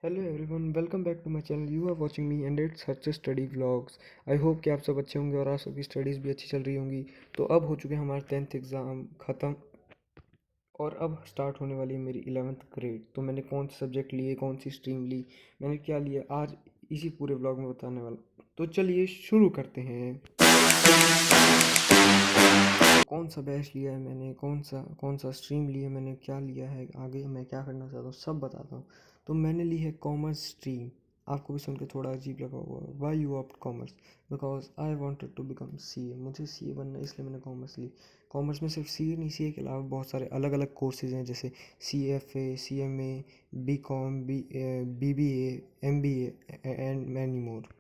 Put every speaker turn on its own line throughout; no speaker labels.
Hello everyone, welcome back to my channel. You are watching me and it's such study vlogs. I hope कि आप सब अच्छे होंगे और आप सबकी स्टडीज़ भी अच्छी चल रही होंगी। तो अब हो चुके हैं हमारे 10th एग्ज़ाम ख़त्म और अब स्टार्ट होने वाली है मेरी 11th ग्रेड। तो मैंने कौन से सब्जेक्ट लिए, कौन सी स्ट्रीम ली, मैंने क्या लिया, आज इसी पूरे व्लॉग में बताने वाला। तो चलिए शुरू करते हैं। कौन सा बैच लिया है मैंने, कौन सा स्ट्रीम लिया है मैंने, क्या लिया है, आगे मैं क्या करना चाहता हूँ, सब बताता हूँ। तो मैंने ली है कॉमर्स स्ट्रीम। आपको भी सुन के थोड़ा अजीब लगा होगा, why you opt commerce? Because I wanted to become CA. मुझे सीए बनना है, इसलिए मैंने कॉमर्स ली। कॉमर्स में सिर्फ सीए नहीं, सीए के अलावा बहुत सारे अलग अलग कोर्सेज हैं, जैसे CFA, CMA, BCom, BBA, MBA and many more.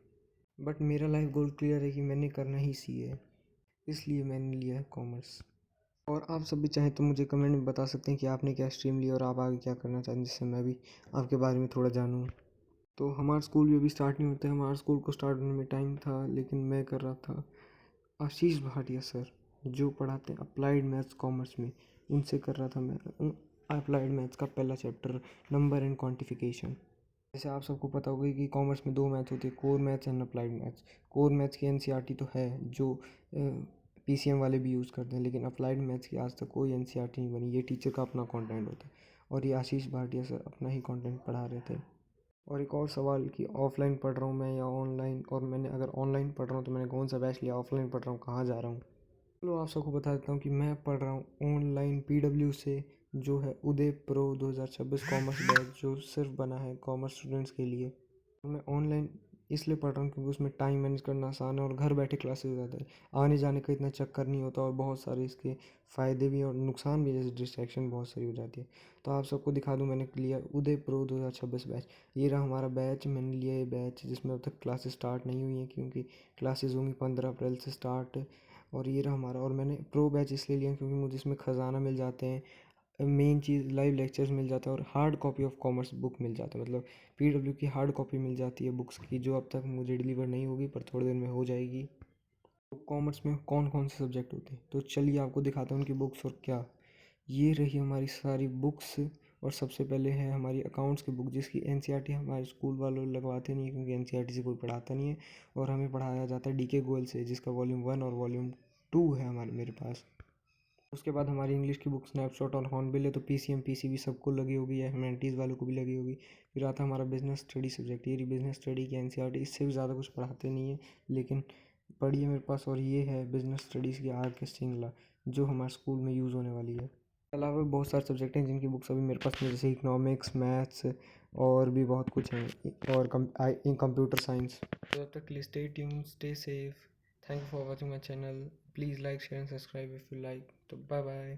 But मेरा लाइफ गोल क्लियर है कि मैंने करना ही सीए है, इसलिए मैंने लिया है कॉमर्स। और आप सब भी चाहें तो मुझे कमेंट में बता सकते हैं कि आपने क्या स्ट्रीम लिया और आप आगे क्या करना चाहते हैं, जिससे मैं भी आपके बारे में थोड़ा जानूँ। तो हमारा स्कूल भी अभी स्टार्ट नहीं होता है। हमारा स्कूल को स्टार्ट होने में टाइम था, लेकिन मैं कर रहा था आशीष भाटिया सर, जो पढ़ाते हैं अप्लाइड मैथ्स कॉमर्स में, उनसे कर रहा था मैं अप्लाइड मैथ्स का पहला चैप्टर, नंबर एंड क्वांटिफिकेशन। जैसे आप सबको पता होगा कि कॉमर्स में दो मैथ्स होते हैं, core maths and applied maths. Core maths की NCERT तो है, जो PCM वाले भी यूज़ करते हैं, लेकिन अप्लाइड मैथ्स की आज तक कोई NCERT नहीं बनी। ये टीचर का अपना कंटेंट होता है और ये आशीष भाटिया सर अपना ही कंटेंट पढ़ा रहे थे। और एक और सवाल कि ऑफलाइन पढ़ रहा हूँ मैं या ऑनलाइन, और मैंने अगर ऑनलाइन पढ़ रहा हूँ तो मैंने कौन सा बैच लिया, ऑफलाइन पढ़ रहा हूँ कहाँ जा रहा हूँ। चलो आप सबको बता देता हूँ कि मैं पढ़ रहा हूँ ऑनलाइन PW से, जो है उदय प्रो 2026 कॉमर्स बैच, जो सिर्फ बना है कॉमर्स स्टूडेंट्स के लिए। तो मैं ऑनलाइन इसलिए पढ़ रहा हूँ क्योंकि उसमें टाइम मैनेज करना आसान है और घर बैठे क्लासेस हो जाता है। आने जाने का इतना चक्कर नहीं होता और बहुत सारे इसके फ़ायदे भी और नुकसान भी, जैसे डिस्ट्रैक्शन बहुत सारी हो जाती है। तो आप सबको दिखा दूँ, मैंने लिया उदय प्रो 2026 बैच। ये रहा हमारा बैच, मैंने लिया ये बैच जिसमें अब तक क्लासेस स्टार्ट नहीं हुई हैं, क्योंकि क्लासेस होंगी 15 अप्रैल से स्टार्ट। और ये रहा हमारा, और मैंने प्रो बैच इसलिए लिया क्योंकि मुझे इसमें ख़जाना मिल जाते हैं, मेन चीज़ लाइव लेक्चर्स मिल जाता है और hard copy of commerce book मिल जाता है। मतलब PW की हार्ड कॉपी मिल जाती है बुक्स की, जो अब तक मुझे डिलीवर नहीं होगी पर थोड़ी देर में हो जाएगी। तो कॉमर्स में कौन कौन से सब्जेक्ट होते हैं, तो चलिए आपको दिखाता हूँ उनकी बुक्स और क्या। ये रही हमारी सारी बुक्स। और सबसे पहले है हमारी अकाउंट्स की बुक, जिसकी NCERT हमारे स्कूल वालों लगवाते नहीं है, क्योंकि NCERT से कोई पढ़ाता नहीं है और हमें पढ़ाया जाता है DK गोयल से, जिसका वॉल्यूम 1 और वॉल्यूम 2 है हमारे मेरे पास। उसके बाद हमारी इंग्लिश की बुक स्नैपशॉट और हॉर्नबिल है, तो PCM PCB सबको लगी होगी या ह्यूमैनिटीज़ वालों को भी लगी होगी। फिर आता है हमारा बिजनेस स्टडी सब्जेक्ट। ये बिजनेस स्टडी की NCERT, इससे भी ज़्यादा कुछ पढ़ाते नहीं है, लेकिन पढ़ी है मेरे पास। और ये है बिजनेस स्टडीज़ की RK सिंगला, जो हमारे स्कूल में यूज़ होने वाली है। इसके अलावा भी बहुत सारे सब्जेक्ट हैं जिनकी बुक्स अभी मेरे पास नहीं, जैसे इकोनॉमिक्स, मैथ्स और भी बहुत कुछ हैं, और कंप्यूटर साइंस। तो तब तक के लिए stay tuned, stay safe. Thank you for watching my channel. Please like, share and subscribe if you like. तो बाय बाय।